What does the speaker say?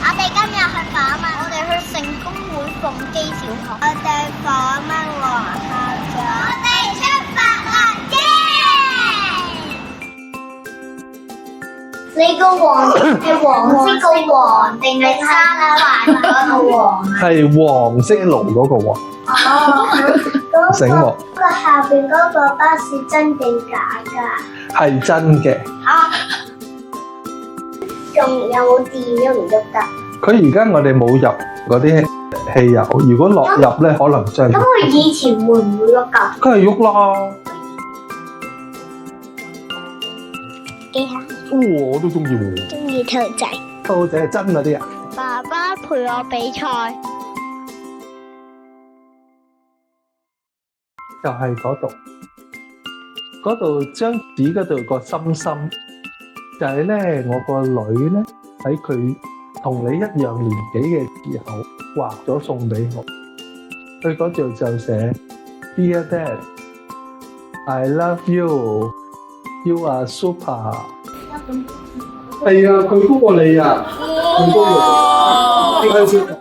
我哋今日去訪問，我哋去成功會鳳基小學。我哋訪問黃校長。我哋出發啦！耶！你個黃係黃色個黃定係沙拉華嗰個黃啊？係黃色爐嗰個黃。哦，醒目。個下邊嗰個巴士真定假㗎？係真嘅。啊！仲有冇電喐唔喐得？佢而家我哋冇入嗰啲汽油，如果落入咧，可能真係。咁佢以前會唔會喐㗎？梗係喐啦。幾下？我都中意喎。中意兔仔。兔仔係真嗰啲啊！爸爸陪我比賽。就係嗰度張紙嗰度個心心，就係咧我個女咧喺佢同你一樣年紀嘅時候畫咗送俾我。佢嗰度就寫 Dear Dad, I love you, you are super。係啊，佢高過你啊，佢高過你。